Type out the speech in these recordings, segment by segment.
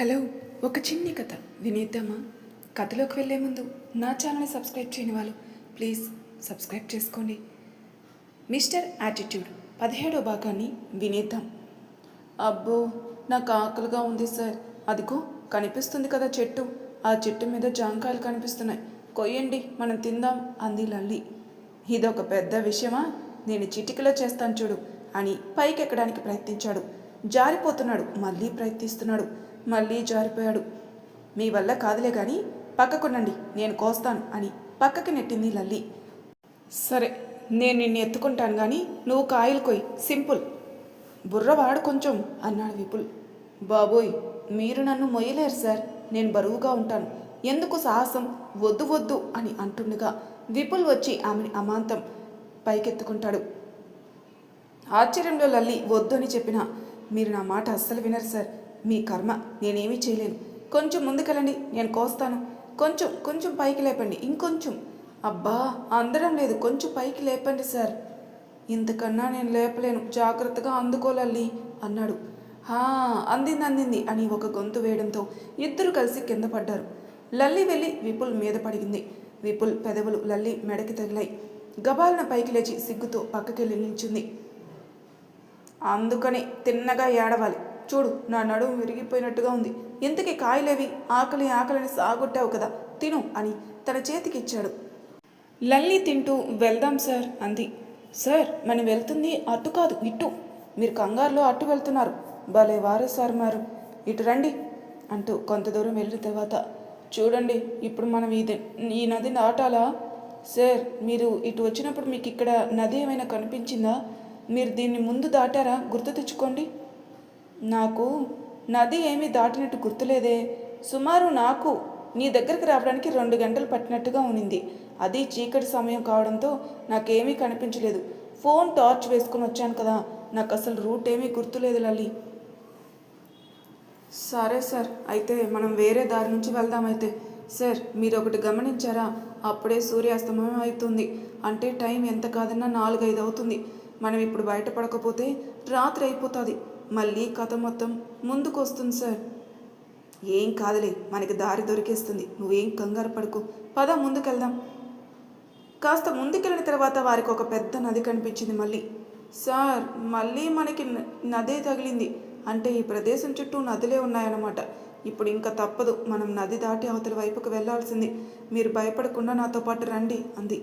Hello, ఒక చిన్ని కథ వినేద్దామా? కథలోకి వెళ్ళే ముందు నా ఛానల్ని సబ్స్క్రైబ్ చేయని వాళ్ళు ప్లీజ్ సబ్స్క్రైబ్ చేసుకోండి. మిస్టర్ యాటిట్యూడ్ 17వ భాగాన్ని వినేద్దాం. అబ్బో, నాకు ఆకలిగా ఉంది సార్. అదిగో కనిపిస్తుంది కదా చెట్టు, ఆ చెట్టు మీద జాంకాయలు కనిపిస్తున్నాయి, కొయ్యండి మనం తిందాం అంది లల్లి. ఇదొక పెద్ద విషయమా, నేను చిటికలో చేస్తాను చూడు అని పైకెక్కడానికి ప్రయత్నించాడు. జారిపోతున్నాడు, మళ్ళీ ప్రయత్నిస్తున్నాడు, మళ్ళీ జారిపోయాడు. మీ వల్ల కాదులే కానీ పక్కకునండి, నేను కోస్తాను అని పక్కకి నెట్టింది లల్లి. సరే, నేను నిన్ను ఎత్తుకుంటాను కానీ నువ్వు కాయలు కొయ్, సింపుల్. బుర్రవాడు కొంచెం అన్నాడు విపుల్. బాబోయ్, మీరు నన్ను మొయ్యలేరు సార్, నేను బరువుగా ఉంటాను, ఎందుకు సాహసం, వద్దు వద్దు అని అంటుండగా విపుల్ వచ్చి ఆమెని అమాంతం పైకెత్తుకుంటాడు. ఆశ్చర్యంలో లల్లి వద్దు అని చెప్పినా, మీరు నా మాట అస్సలు వినరు సార్, మీ కర్మ, నేనేమీ చేయలేను. కొంచెం ముందుకెళ్ళండి, నేను కోస్తాను. కొంచెం కొంచెం పైకి లేపండి, ఇంకొంచెం. అబ్బా, అందడం లేదు, కొంచెం పైకి లేపండి సార్. ఇంతకన్నా నేను లేపలేను, జాగ్రత్తగా అందుకోలల్లి అన్నాడు. అందింది అందింది అని ఒక గొంతు వేయడంతో ఇద్దరు కలిసి కింద పడ్డారు. లల్లి వెళ్ళి విపుల్ మీద పడిగింది. విపుల్ పెదవులు లల్లి మెడకి తగిలాయి. గబాలన పైకి లేచి సిగ్గుతో పక్కకెళ్ళి నిల్చుంది. అందుకని తిన్నగా ఏడవాలి, చూడు నా నడుము విరిగిపోయినట్టుగా ఉంది, ఇంతకీ కాయలేవి, ఆకలి ఆకలిని సాగొట్టావు కదా, తిను అని తన చేతికిచ్చాడు. లల్లి తింటూ వెళ్దాం సార్ అంది. సార్, మనం వెళ్తుంది అటు కాదు ఇటు, మీరు కంగారులో అటు వెళ్తున్నారు, భలే వారే సార్ మారు, ఇటు రండి అంటూ కొంత దూరం వెళ్ళిన తర్వాత, చూడండి ఇప్పుడు మనం ఈ నదిని దాటాలా? సార్, మీరు ఇటు వచ్చినప్పుడు మీకు ఇక్కడ నది ఏమైనా కనిపించిందా? మీరు దీన్ని ముందు దాటారా, గుర్తు తెచ్చుకోండి. నాకు నది ఏమీ దాటినట్టు గుర్తులేదే. సుమారు నాకు నీ దగ్గరికి రావడానికి 2 గంటలు పట్టినట్టుగా ఉనింది. అది చీకటి సమయం కావడంతో నాకేమీ కనిపించలేదు. ఫోన్ టార్చ్ వేసుకుని వచ్చాను కదా, నాకు అసలు రూట్ ఏమీ గుర్తులేదు లల్లి. సరే సార్, అయితే మనం వేరే దారి నుంచి వెళ్దామైతే. సార్, మీరు ఒకటి గమనించారా, అప్పుడే సూర్యాస్తమయం అవుతుంది, అంటే టైం ఎంత కాదన్నా 4-5 అవుతుంది. మనం ఇప్పుడు బయటపడకపోతే రాత్రి అయిపోతుంది, మళ్ళీ కథ మొత్తం ముందుకు వస్తుంది సార్. ఏం కాదులే, మనకి దారి దొరికేస్తుంది, నువ్వేం కంగారు పడుకో, పద ముందుకెళ్దాం. కాస్త ముందుకెళ్ళిన తర్వాత వారికి ఒక పెద్ద నది కనిపించింది. మళ్ళీ సార్, మళ్ళీ మనకి నదే తగిలింది, అంటే ఈ ప్రదేశం చుట్టూ నదులే ఉన్నాయన్నమాట. ఇప్పుడు ఇంకా తప్పదు, మనం నది దాటి అవతల వైపుకు వెళ్లాల్సింది, మీరు భయపడకుండా నాతో పాటు రండి అంది.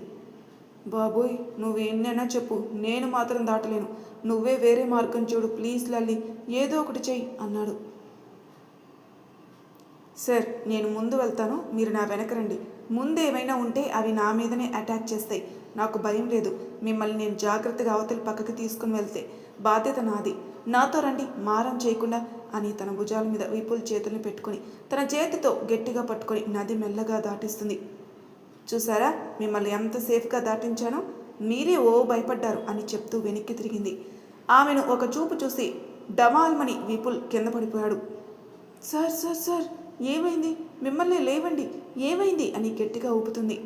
బాబోయ్, నువ్వేనైనా చెప్పు, నేను మాత్రం దాటలేను, నువ్వే వేరే మార్గం చూడు ప్లీజ్ లల్లి, ఏదో ఒకటి చెయ్యి అన్నాడు. సార్, నేను ముందు వెళ్తాను, మీరు నా వెనక రండి. ముందు ఏమైనా ఉంటే అవి నా మీదనే అటాక్ చేస్తాయి, నాకు భయం లేదు. మిమ్మల్ని నేను జాగ్రత్తగా అవతలి పక్కకి తీసుకుని వెళ్తే బాధ్యత నాది, నాతో రండి, మారం చేయకుండా అని తన భుజాల మీద విపుల్ చేతుల్ని పెట్టుకొని తన చేతితో గట్టిగా పట్టుకొని నది మెల్లగా దాటిస్తుంది. చూసారా, మిమ్మల్ని ఎంత సేఫ్గా దాటించానో, మీరే భయపడ్డారు అని చెప్తూ వెనక్కి తిరిగింది. ఆమెను ఒక చూపు చూసి డమాల్మని విపుల్ కింద పడిపోయాడు. సార్ సార్ సార్, ఏమైంది, మిమ్మల్ని లేవండి, ఏమైంది అని గట్టిగా ఊపుతుంది.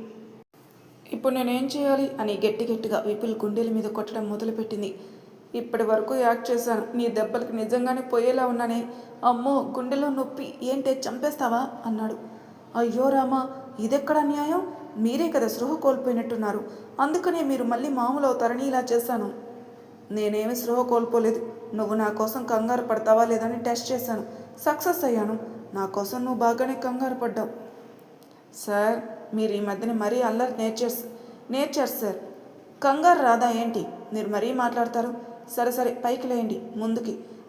ఇప్పుడు నేనేం చేయాలి అని గట్టిగా విపుల్ గుండెల మీద కొట్టడం మొదలుపెట్టింది. ఇప్పటి వరకు యాక్ట్ చేశాను, నీ దెబ్బలకి నిజంగానే పోయేలా ఉన్నానే, అమ్మో గుండెలో నొప్పి, ఏంటే చంపేస్తావా అన్నాడు. అయ్యో రామా, ఇదెక్కడ న్యాయం, మీరే కదా స్పృహ కోల్పోయినట్టున్నారు, అందుకనే మీరు మళ్ళీ మామూలు అవుతారని ఇలా చేశాను. నేనేమి స్పృహ కోల్పోలేదు, నువ్వు నా కోసం కంగారు పడతావా లేదని టెస్ట్ చేశాను, సక్సెస్ అయ్యాను. నా కోసం నువ్వు బాగానే కంగారు పడ్డావు. సార్, మీరు ఈ మధ్యన మరీ అల్లరి నేర్చారు సార్, కంగారు రాదా ఏంటి, మీరు మరీ మాట్లాడతారు. సరే సరే, పైకి లేయండి,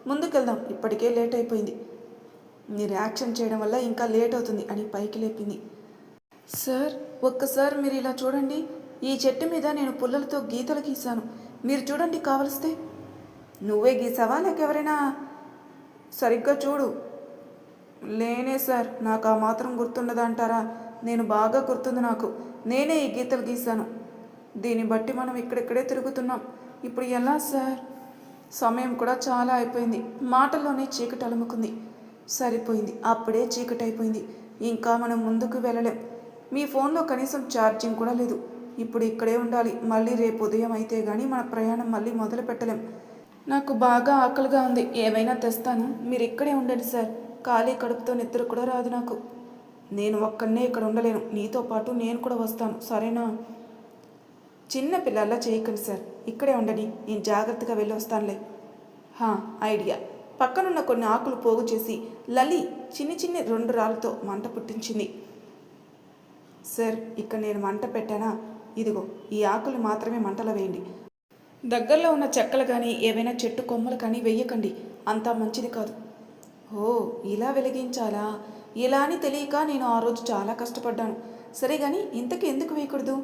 ముందుకెళ్దాం, ఇప్పటికే లేట్ అయిపోయింది, మీరు యాక్షన్ చేయడం వల్ల ఇంకా లేట్ అవుతుంది అని పైకి లేపింది. సార్, ఒక్కసారి మీరు ఇలా చూడండి, ఈ చెట్టు మీద నేను పుల్లలతో గీతలు గీశాను, మీరు చూడండి కావలిస్తే. నువ్వే గీసావా లేక ఎవరైనా? సరిగ్గా చూడు. లేనే సార్, నాకు ఆ మాత్రం గుర్తుండదంటారా, నేను బాగా గుర్తుంది నాకు, నేనే ఈ గీతలు గీశాను. దీన్ని బట్టి మనం ఇక్కడిక్కడే తిరుగుతున్నాం, ఇప్పుడు ఎలా సార్? సమయం కూడా చాలా అయిపోయింది, మాటల్లోనే చీకటి అలుముకుంది. సరిపోయింది, అప్పుడే చీకటి అయిపోయింది, ఇంకా మనం ముందుకు వెళ్ళలేం. మీ ఫోన్లో కనీసం ఛార్జింగ్ కూడా లేదు, ఇప్పుడు ఇక్కడే ఉండాలి, మళ్ళీ రేపు ఉదయం అయితే కానీ మన ప్రయాణం మళ్ళీ మొదలు పెట్టలేం. నాకు బాగా ఆకలిగా ఉంది, ఏమైనా తెస్తాను, మీరు ఇక్కడే ఉండండి సార్, ఖాళీ కడుపుతో నిద్ర కూడా రాదు నాకు. నేను ఒక్కనే ఇక్కడ ఉండలేను, నీతో పాటు నేను కూడా వస్తాను, సరేనా? చిన్న పిల్లల్లా చేయకండి సార్, ఇక్కడే ఉండని, నేను జాగ్రత్తగా వెళ్ళి వస్తానులే. ఐడియా. పక్కనున్న కొన్ని ఆకులు పోగు చేసి లలి చిన్ని చిన్ని 2 రాళ్ళతో మంట పుట్టించింది. సార్, ఇక్కడ నేను మంట పెట్టానా? ఇదిగో ఈ ఆకులు మాత్రమే మంటలో వేయండి. దగ్గరలో ఉన్న చెక్కలు కానీ ఏవైనా చెట్టు కొమ్మలు కానీ వెయ్యకండి, అంతా మంచిది కాదు. ఓ, ఇలా వెలిగించాలా? ఇలా అని తెలియక నేను ఆ రోజు చాలా కష్టపడ్డాను. సరే కానీ ఇంతకీ ఎందుకు వేయకూడదు?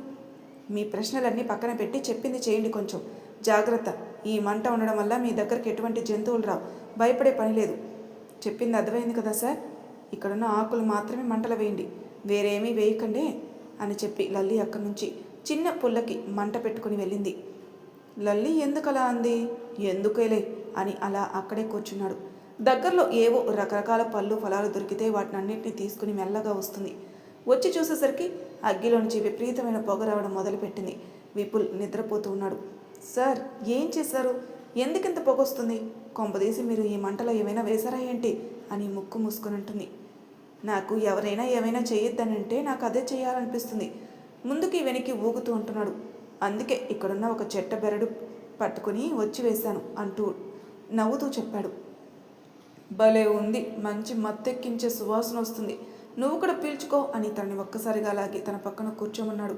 మీ ప్రశ్నలన్నీ పక్కన పెట్టి చెప్పింది చేయండి కొంచెం. జాగ్రత్త, ఈ మంట ఉండడం వల్ల మీ దగ్గరికి ఎటువంటి జంతువులు రావు, భయపడే పని లేదు. చెప్పింది అర్థమైంది కదా సార్? ఇక్కడున్న ఆకులు మాత్రమే మంటలు వేయండి, వేరేమీ వేయకండి అని చెప్పి లల్లి అక్కడి నుంచి చిన్న పుల్లకి మంట పెట్టుకుని వెళ్ళింది. లల్లి ఎందుకలా అంది? ఎందుకేలే అని అలా అక్కడే కూర్చున్నాడు. దగ్గరలో ఏవో రకరకాల పళ్ళు ఫలాలు దొరికితే వాటినన్నింటినీ తీసుకుని మెల్లగా వస్తుంది. వచ్చి చూసేసరికి అగ్గిలో నుంచి విపరీతమైన పొగ రావడం మొదలుపెట్టింది. విపుల్ నిద్రపోతూ ఉన్నాడు. సార్, ఏం చేశారు? ఎందుకింత పొగ వస్తుంది? కొంపదీసి మీరు ఈ మంటలో ఏమైనా వేశారా ఏంటి అని ముక్కు మూసుకొని అంటుంది. నాకు ఎవరైనా ఏమైనా చేయొద్దనంటే నాకు అదే చేయాలనిపిస్తుంది. ముందుకి వెనక్కి ఊగుతూ అంటున్నాడు. అందుకే ఇక్కడున్న ఒక చెట్ట బెరడు పట్టుకుని వచ్చి వేశాను అంటూ నవ్వుతూ చెప్పాడు. భలే ఉంది, మంచి మత్తెక్కించే సువాసన వస్తుంది, నువ్వు కూడా పీల్చుకో అని తనని ఒక్కసారిగా లాగి తన పక్కన కూర్చోమన్నాడు.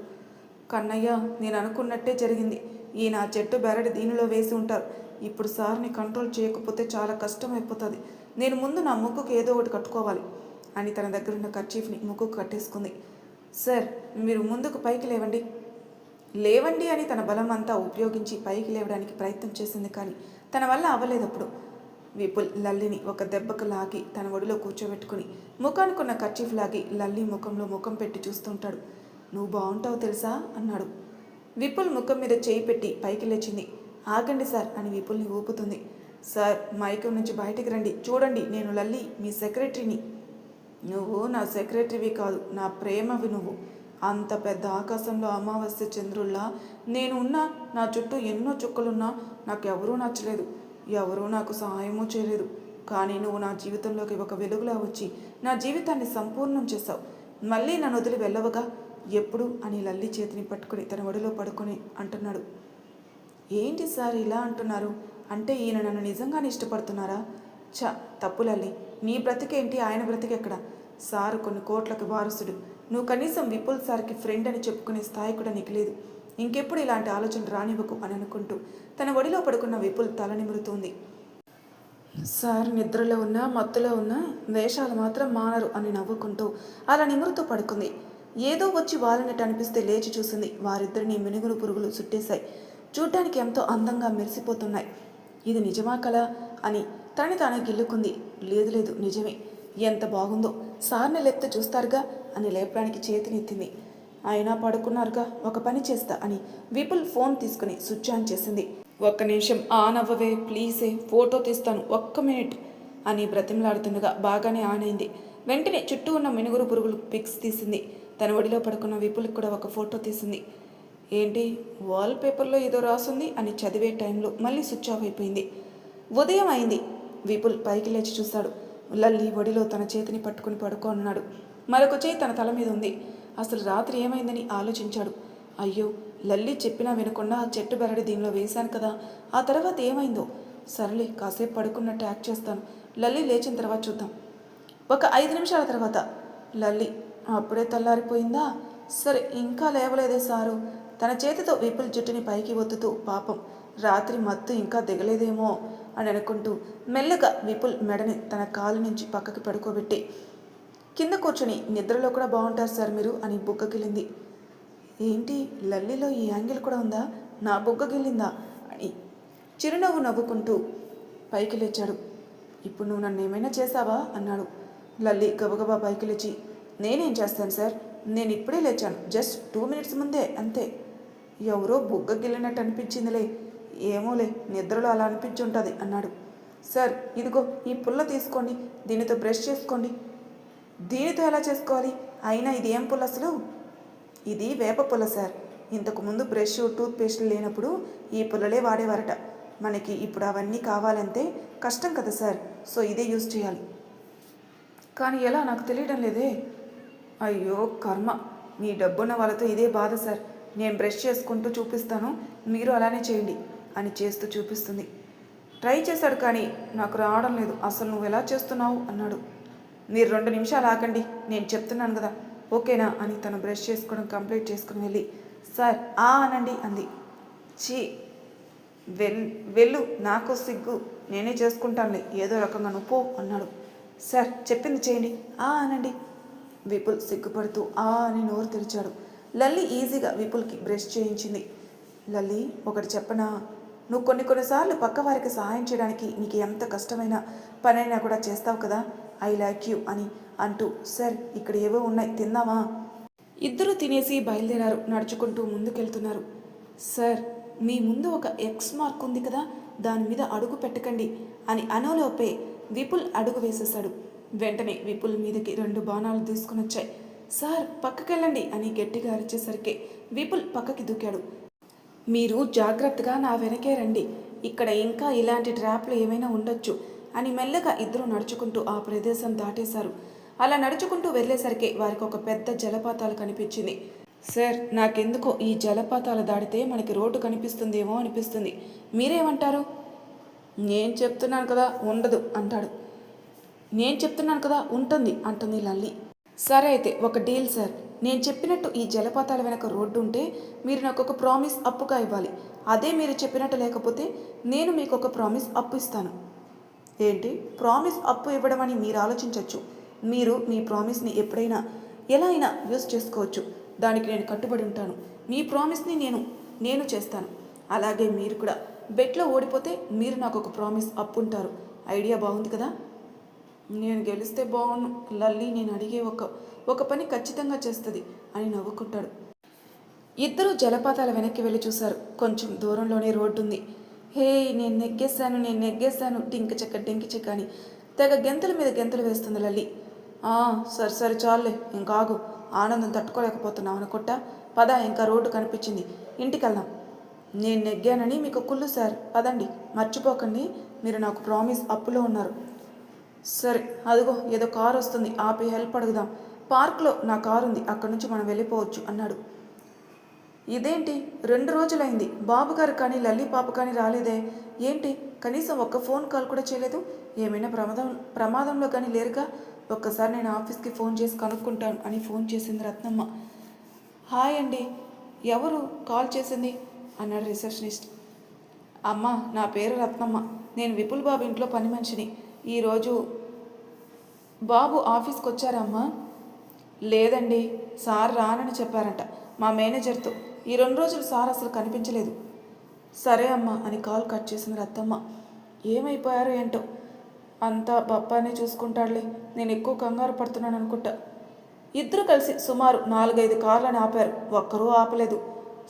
కన్నయ్య, నేను అనుకున్నట్టే జరిగింది. ఈ నా చెట్టు బెరడు దీనిలో వేసి ఉంటారు. ఇప్పుడు సార్ని కంట్రోల్ చేయకపోతే చాలా కష్టం అయిపోతుంది. నేను ముందు నా ముక్కుకు ఏదో ఒకటి కట్టుకోవాలి అని తన దగ్గరున్న కర్చీఫ్ని ముక్కుకు కట్టేసుకుంది. సార్, మీరు ముందుకు పైకి లేవండి. లేవండి అని తన బలం అంతా ఉపయోగించి పైకి లేవడానికి ప్రయత్నం చేసింది, కానీ తన వల్ల అవ్వలేదప్పుడు. విపుల్ లల్లిని ఒక దెబ్బకు లాగి తన ఒడిలో కూర్చోబెట్టుకుని ముఖానికున్న కర్చీఫ్ లాగి లల్లి ముఖంలో ముఖం పెట్టి చూస్తుంటాడు. నువ్వు బాగుంటావు తెలుసా అన్నాడు. విపుల్ ముఖం మీద చేయి పెట్టి పైకి లేచింది. ఆగండి సార్ అని విపుల్ని ఊపుతుంది. సార్, మైకం నుంచి బయటికి రండి, చూడండి నేను లల్లి, మీ సెక్రటరీని. నువ్వు నా సెక్రటరీవి కాదు, నా ప్రేమవి నువ్వు. అంత పెద్ద ఆకాశంలో అమావాస్య చంద్రుల్లా నేను ఉన్నా, నా చుట్టూ ఎన్నో చుక్కలున్నా నాకెవరూ నచ్చలేదు, ఎవరూ నాకు సహాయమూ చేయలేదు. కానీ నువ్వు నా జీవితంలోకి ఒక వెలుగులా వచ్చి నా జీవితాన్ని సంపూర్ణం చేశావు. మళ్ళీ నన్ను వదిలి వెళ్ళవగా ఎప్పుడు అని లల్లి చేతిని పట్టుకుని తన ఒడిలో పడుకొని అంటున్నాడు. ఏంటి సార్ ఇలా అంటున్నారు? అంటే ఈయన నన్ను నిజంగానే ఇష్టపడుతున్నారా? తప్పు లల్లి, నీ బ్రతికేంటి, ఆయన బ్రతికెక్కడ? సారు కొన్ని కోట్లకు వారసుడు, నువ్వు కనీసం విపుల్ సార్కి ఫ్రెండ్ అని చెప్పుకునే స్థాయి కూడా నీకు లేదు. ఇంకెప్పుడు ఇలాంటి ఆలోచన రానివ్వకు అని అనుకుంటూ తన ఒడిలో పడుకున్న విపుల్ తల నిమురుతోంది. సార్ నిద్రలో ఉన్నా మత్తులో ఉన్నా వేషాలు మాత్రం మానరు అని నవ్వుకుంటూ అలా నిమురుతూ పడుకుంది. ఏదో వచ్చి వాళ్ళనట్టు అనిపిస్తే లేచి చూసింది. వారిద్దరిని మినుగురు పురుగులు చుట్టేశాయి. చూడ్డానికి ఎంతో అందంగా మెరిసిపోతున్నాయి. ఇది నిజమా కల అని తనని తానే గిల్లుకుంది. లేదు లేదు, నిజమే. ఎంత బాగుందో, సార్ని లేపితే చూస్తారుగా అని లేపడానికి చేతినెత్తింది. అయినా పడుకున్నారుగా, ఒక పని చేస్తా అని విపుల్ ఫోన్ తీసుకుని స్విచ్ ఆన్ చేసింది. ఒక్క నిమిషం ఆన్ అవ్వవే ప్లీజే, ఫోటో తీస్తాను, ఒక్క మినిట్ అని బ్రతిమలాడుతుండగా బాగానే ఆన్ అయింది. వెంటనే చుట్టూ ఉన్న మినుగురు పురుగులు పిక్స్ తీసింది. తన ఒడిలో పడుకున్న విపుల్కి కూడా ఒక ఫోటో తీసింది. ఏంటి వాల్ పేపర్లో ఏదో రాసుంది అని చదివే టైంలో మళ్ళీ స్విచ్ ఆఫ్ అయిపోయింది. ఉదయం అయింది. విపుల్ పైకి లేచి చూశాడు. లల్లి ఒడిలో తన చేతిని పట్టుకుని పడుకోనున్నాడు. మరొక చేయి తన తల మీద ఉంది. అసలు రాత్రి ఏమైందని ఆలోచించాడు. అయ్యో, లల్లి చెప్పినా వినకుండా ఆ చెట్టు బెరడి దీనిలో వేశాను కదా, ఆ తర్వాత ఏమైందో? సరేలే, కాసేపు పడుకున్నట్టు యాక్ట్ చేస్తాను, లల్లి లేచిన తర్వాత చూద్దాం. ఒక 5 నిమిషాల తర్వాత లల్లి అప్పుడే తెల్లారిపోయిందా? సరే, ఇంకా లేవలేదే సారు. తన చేతితో విపుల్ జుట్టుని పైకి ఒత్తుతూ పాపం రాత్రి మత్తు ఇంకా దిగలేదేమో అని అనుకుంటూ మెల్లగా విపుల్ మెడని తన కాలు నుంచి పక్కకి పడుకోబెట్టి కింద కూర్చొని నిద్రలో కూడా బాగుంటారు సార్ మీరు అని బుగ్గగిల్లింది. ఏంటి లల్లిలో ఈ యాంగిల్ కూడా ఉందా, నా బుగ్గగిల్లిందా అని చిరునవ్వు నవ్వుకుంటూ పైకి లేచాడు. ఇప్పుడు నువ్వు నన్ను ఏమైనా చేశావా అన్నాడు. లల్లి గబగబా పైకి లేచి, నేనేం చేస్తాను సార్, నేను ఇప్పుడే లేచాను, జస్ట్ 2 మినిట్స్ ముందే, అంతే. ఎవరో బుగ్గగిల్లినట్టు అనిపించిందిలే, ఏమోలే, నిద్రలో అలా అనిపించి ఉంటుంది అన్నాడు. సార్, ఇదిగో ఈ పుల్ల తీసుకోండి, దీనితో బ్రష్ చేసుకోండి. దీనితో ఎలా చేసుకోవాలి? అయినా ఇది ఏం పుల్ల అసలు? ఇది వేప పుల్ల సార్. ఇంతకుముందు బ్రష్ టూత్పేస్ట్లు లేనప్పుడు ఈ పుల్లలే వాడేవారట. మనకి ఇప్పుడు అవన్నీ కావాలంటే కష్టం కదా సార్, సో ఇదే యూజ్ చేయాలి. కానీ ఎలా నాకు తెలియడం లేదే. అయ్యో కర్మ, మీ డబ్బున్న వాళ్ళతో ఇదే బాధ సార్. నేను బ్రష్ చేసుకుంటూ చూపిస్తాను, మీరు అలానే చేయండి అని చేస్తూ చూపిస్తుంది. ట్రై చేశాడు కానీ నాకు రావడం లేదు. అసలు నువ్వు ఎలా చేస్తున్నావు అన్నాడు. మీరు 2 నిమిషాలు ఆగండి, నేను చెప్తున్నాను కదా, ఓకేనా అని తను బ్రష్ చేసుకోవడం కంప్లీట్ చేసుకుని వెళ్ళి సార్ అనండి అంది. చీ వెళ్ళు, నాకు సిగ్గు, నేనే చేసుకుంటానులే, ఏదో రకంగా నువ్వు పో అన్నాడు. సార్ చెప్పింది చేయండి అనండి. విపుల్ సిగ్గుపడుతూ అని నోరు తెరిచాడు. లల్లి ఈజీగా విపుల్కి బ్రష్ చేయించింది. లల్లి ఒకటి చెప్పనా, నువ్వు కొన్నిసార్లు పక్క వారికి సహాయం చేయడానికి నీకు ఎంత కష్టమైన పనైనా కూడా చేస్తావు కదా, ఐ లైక్ యూ అని అంటూ సార్ ఇక్కడ ఏవో ఉన్నాయి తిందామా. ఇద్దరూ తినేసి బయలుదేరారు. నడుచుకుంటూ ముందుకెళ్తున్నారు. సార్ మీ ముందు ఒక ఎక్స్ మార్క్ ఉంది కదా, దాని మీద అడుగు పెట్టకండి అని అనోలోపే విపుల్ అడుగు వేసేశాడు. వెంటనే విపుల్ మీదకి 2 బాణాలు దూసుకుని వచ్చాయి. సార్ పక్కకెళ్ళండి అని గట్టిగా అరిచేసరికి విపుల్ పక్కకి దూకాడు. మీరు జాగ్రత్తగా నా వెనకే రండి, ఇక్కడ ఇంకా ఇలాంటి ట్రాప్లు ఏమైనా ఉండొచ్చు అని మెల్లగా ఇద్దరు నడుచుకుంటూ ఆ ప్రదేశం దాటేశారు. అలా నడుచుకుంటూ వెళ్ళేసరికి వారికి ఒక పెద్ద జలపాతాలు కనిపించింది. సార్ నాకెందుకో ఈ జలపాతాలు దాటితే మనకి రోడ్డు కనిపిస్తుందేమో అనిపిస్తుంది, మీరేమంటారు. నేను చెప్తున్నాను కదా ఉండదు అంటాడు. నేను చెప్తున్నాను కదా ఉంటుంది అంటుంది లల్లి. సరే అయితే ఒక డీల్ సార్, నేను చెప్పినట్టు ఈ జలపాతాల వెనక రోడ్డు ఉంటే మీరు నాకు ఒక ప్రామిస్ అప్పుగా ఇవ్వాలి. అదే మీరు చెప్పినట్టు లేకపోతే నేను మీకు ఒక ప్రామిస్ అప్పు ఇస్తాను. ఏంటి ప్రామిస్ అప్పు ఇవ్వడం అని మీరు ఆలోచించవచ్చు. మీరు మీ ప్రామిస్ని ఎప్పుడైనా ఎలా అయినా యూజ్ చేసుకోవచ్చు. దానికి నేను కట్టుబడి ఉంటాను. మీ ప్రామిస్ని నేను చేస్తాను. అలాగే మీరు కూడా బెట్లో ఓడిపోతే మీరు నాకు ఒక ప్రామిస్ అప్పు ఉంటారు. ఐడియా బాగుంది కదా. నేను గెలిస్తే బాగుండు. లల్లి నేను అడిగే ఒక పని ఖచ్చితంగా చేస్తుంది అని నవ్వుకుంటాడు. ఇద్దరూ జలపాతాల వెనక్కి వెళ్ళి చూశారు. కొంచెం దూరంలోనే రోడ్డు ఉంది. హే నేను నెగ్గేశాను డింకి చెక్క అని తెగ గెంతుల మీద గెంతులు వేస్తుంది లల్లి. సరే చాలులే, ఇంకాగు, ఆనందం తట్టుకోలేకపోతున్నావు అనుకుంటా, పద, ఇంకా రోడ్డు కనిపించింది, ఇంటికి వెళ్దాం. నేను నెగ్గానని మీకు కుళ్ళు సార్, పదండి, మర్చిపోకండి మీరు నాకు ప్రామిస్ అప్పులో ఉన్నారు. సరే అదిగో ఏదో కారు వస్తుంది, ఆపి హెల్ప్ అడుగుదాం. పార్క్లో నా కారు ఉంది, అక్కడి నుంచి మనం వెళ్ళిపోవచ్చు అన్నాడు. ఇదేంటి 2 రోజులైంది, బాబుగారు కానీ లల్లి పాప కానీ రాలేదే ఏంటి, కనీసం ఒక్క ఫోన్ కాల్ కూడా చేయలేదు. ఏమైనా ప్రమాదంలో కానీ లేరుగా. ఒక్కసారి నేను ఆఫీస్కి ఫోన్ చేసి కనుక్కుంటాను అని ఫోన్ చేసింది రత్నమ్మ. హాయ్ అండి, ఎవరు కాల్ చేసింది అన్నాడు రిసెప్షనిస్ట్. అమ్మ నా పేరు రత్నమ్మ, నేను విపుల్ బాబు ఇంట్లో పని మనిషిని. ఈరోజు బాబు ఆఫీస్కి వచ్చారమ్మా. లేదండి, సార్ రానని చెప్పారంట మా మేనేజర్తో. ఈ 2 రోజులు సార్ అసలు కనిపించలేదు. సరే అమ్మా అని కాల్ కట్ చేసిన రత్తమ్మ. ఏమైపోయారో ఏంటో, అంతా బప్పానే చూసుకుంటాడులే, నేను ఎక్కువ కంగారు పడుతున్నాను అనుకుంటా. ఇద్దరు కలిసి సుమారు 4-5 కార్లను ఆపారు. ఒక్కరూ ఆపలేదు.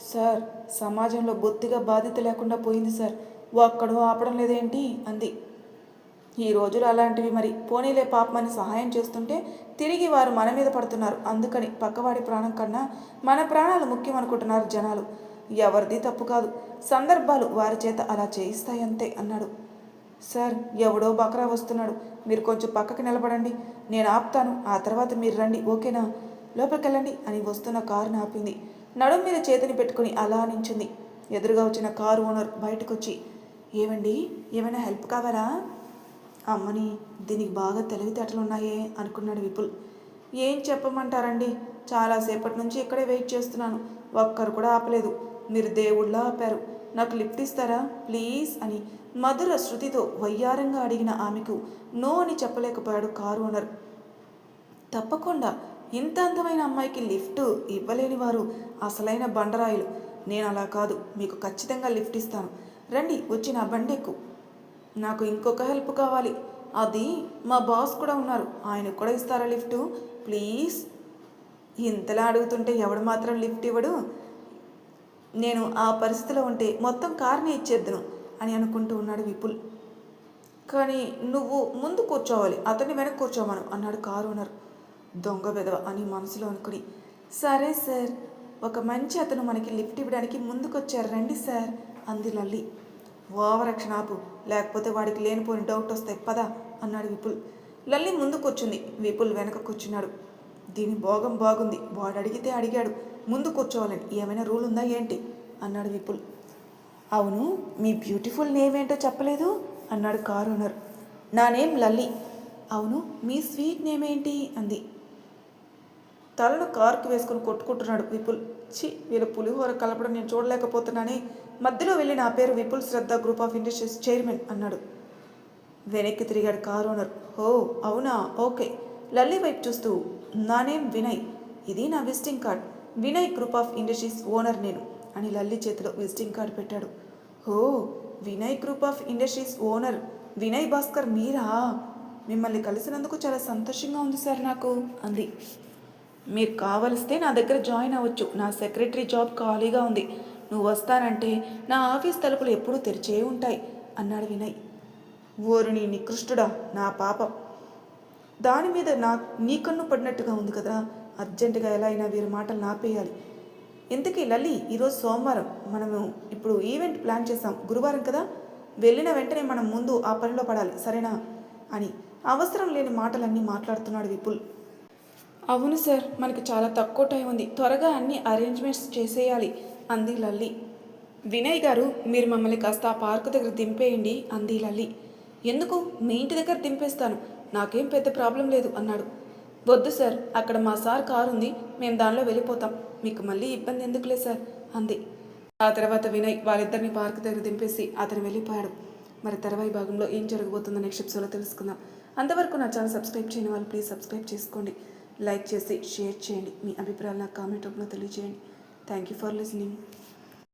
సార్ సమాజంలో బొత్తిగా బాధ్యత లేకుండా పోయింది సార్, ఒక్కడూ ఆపడం లేదేంటి అంది. ఈ రోజులు అలాంటివి మరి. పోనీలే పాపమని సహాయం చేస్తుంటే తిరిగి వారు మన మీద పడుతున్నారు. అందుకని పక్కవాడి ప్రాణం కన్నా మన ప్రాణాలు ముఖ్యం అనుకుంటున్నారు జనాలు. ఎవరిది తప్పు కాదు, సందర్భాలు వారి చేత అలా చేయిస్తాయంతే అన్నాడు. సార్ ఎవడో బకరా వస్తున్నాడు, మీరు కొంచెం పక్కకి నిలబడండి, నేను ఆపుతాను, ఆ తర్వాత మీరు రండి, ఓకేనా, లోపలికి వెళ్ళండి అని వస్తున్న కారుని ఆపింది. నడుం మీద చేతిని పెట్టుకుని అలా నించుంది. ఎదురుగా వచ్చిన కారు ఓనర్ బయటకు వచ్చి, ఏమండి ఏమైనా హెల్ప్ కావాలా. అమ్మని దీనికి బాగా తెలివితేటలు ఉన్నాయే అనుకున్నాడు విపుల్. ఏం చెప్పమంటారండి, చాలాసేపటి నుంచి ఇక్కడే వెయిట్ చేస్తున్నాను, ఒక్కరు కూడా ఆపలేదు, మీరు దేవుళ్ళ ఆపారు, నాకు లిఫ్ట్ ఇస్తారా ప్లీజ్ అని మధుర శృతితో వయ్యారంగా అడిగిన ఆమెకు నో అని చెప్పలేకపోయాడు కారు ఓనర్. తప్పకుండా, ఇంత అందమైన అమ్మాయికి లిఫ్ట్ ఇవ్వలేని వారు అసలైన బండరాయిలు. నేను అలా కాదు, మీకు ఖచ్చితంగా లిఫ్ట్ ఇస్తాను, రండి వచ్చి నా బండెక్కు. నాకు ఇంకొక హెల్ప్ కావాలి, అది మా బాస్ కూడా ఉన్నారు, ఆయనకు కూడా ఇస్తారా లిఫ్టు ప్లీజ్. ఇంతలా అడుగుతుంటే ఎవడు మాత్రం లిఫ్ట్ ఇవ్వడు. నేను ఆ పరిస్థితిలో ఉంటే మొత్తం కార్ని ఇచ్చేద్దును అని అనుకుంటూ ఉన్నాడు విపుల్. కానీ నువ్వు ముందు కూర్చోవాలి, అతన్ని వెనక్కి కూర్చోమను అన్నాడు కారు ఓనర్. దొంగ బెదవ అని మనసులో అనుకుని, సరే సార్, ఒక మంచి అతను మనకి లిఫ్ట్ ఇవ్వడానికి ముందుకొచ్చారు, రండి సార్ అంది లల్లి. ఓవరక్షణ ఆపు, లేకపోతే వాడికి లేనిపోని డౌట్ వస్తాయి, పద అన్నాడు విపుల్. లల్లి ముందు కూర్చుంది, విపుల్ వెనక కూర్చున్నాడు. దీని భోగం బాగుంది, వాడు అడిగితే అడిగాడు, ముందు కూర్చోవాలని ఏమైనా రూల్ ఉందా ఏంటి అన్నాడు విపుల్. అవును, మీ బ్యూటిఫుల్ నేమ్ ఏంటో చెప్పలేదు అన్నాడు కార్ ఓనర్. నా నేమ్ లల్లి. అవును, మీ స్వీట్ నేమ్ ఏంటి అంది. తలను కారుకి వేసుకుని కొట్టుకుంటున్నాడు విపుల్. వీళ్ళ పులిహోర కలపడం నేను చూడలేకపోతున్నానే. మధ్యలో వెళ్ళి నా పేరు విపుల్ శ్రద్ధ గ్రూప్ ఆఫ్ ఇండస్ట్రీస్ చైర్మన్ అన్నాడు. వెనక్కి తిరిగాడు కార్ ఓనర్. ఓ అవునా, ఓకే. లల్లి వైపు చూస్తూ, నా నేమ్ వినయ్, ఇది నా visiting card. Vinay group of industries owner నేను అని లల్లి చేతిలో విజిటింగ్ కార్డ్ పెట్టాడు. ఓ, Vinay group of industries owner Vinay Bhaskar మీరా? మిమ్మల్ని కలిసినందుకు చాలా సంతోషంగా ఉంది సార్ నాకు అంది. మీరు కావలిస్తే నా దగ్గర జాయిన్ అవ్వచ్చు. నా సెక్రటరీ జాబ్ ఖాళీగా ఉంది. నువ్వు వస్తానంటే నా ఆఫీస్ తలుపులు ఎప్పుడూ తెరిచే ఉంటాయి అన్నాడు వినయ్. ఓరుని నికృష్టుడా, నా పాపం. దాని మీద నీ కన్ను పడినట్టుగా ఉంది కదా. అర్జెంటుగా ఎలా అయినా వీరి మాటలు నాపేయాలి. ఇంతకీ లల్లి, ఈరోజు సోమవారం, మనము ఇప్పుడు ఈవెంట్ ప్లాన్ చేసాం. గురువారం కదా, వెళ్ళిన వెంటనే మనం ముందు ఆ పనిలో పడాలి, సరేనా అని అవసరం లేని మాటలన్నీ మాట్లాడుతున్నాడు విపుల్. అవును సార్, మనకి చాలా తక్కువ టైం ఉంది, త్వరగా అన్ని అరేంజ్మెంట్స్ చేసేయాలి అంది లల్లి. వినయ్ గారు, మీరు మమ్మల్ని కాస్త ఆ పార్కు దగ్గర దింపేయండి అంది లల్లి. ఎందుకు, మీ ఇంటి దగ్గర దింపేస్తాను, నాకేం పెద్ద ప్రాబ్లం లేదు అన్నాడు. వద్దు సార్, అక్కడ మా సార్ కారు ఉంది, మేము దానిలో వెళ్ళిపోతాం, మీకు మళ్ళీ ఇబ్బంది ఎందుకులే సార్ అంది. ఆ తర్వాత వినయ్ వాళ్ళిద్దరిని పార్క్ దగ్గర దింపేసి అతను వెళ్ళిపోయాడు. మరి తర్వాయి భాగంలో ఏం జరగబోతుందో నెక్స్ట్ ఎపిసోడ్లో తెలుసుకుందాం. అంతవరకు నా ఛానల్ సబ్స్క్రైబ్ చేయని వాళ్ళు ప్లీజ్ సబ్స్క్రైబ్ చేసుకోండి, లైక్ చేసి షేర్ చేయండి, మీ అభిప్రాయాలు నాకు కామెంట్ రూపంలో తెలియజేయండి. Thank you for listening.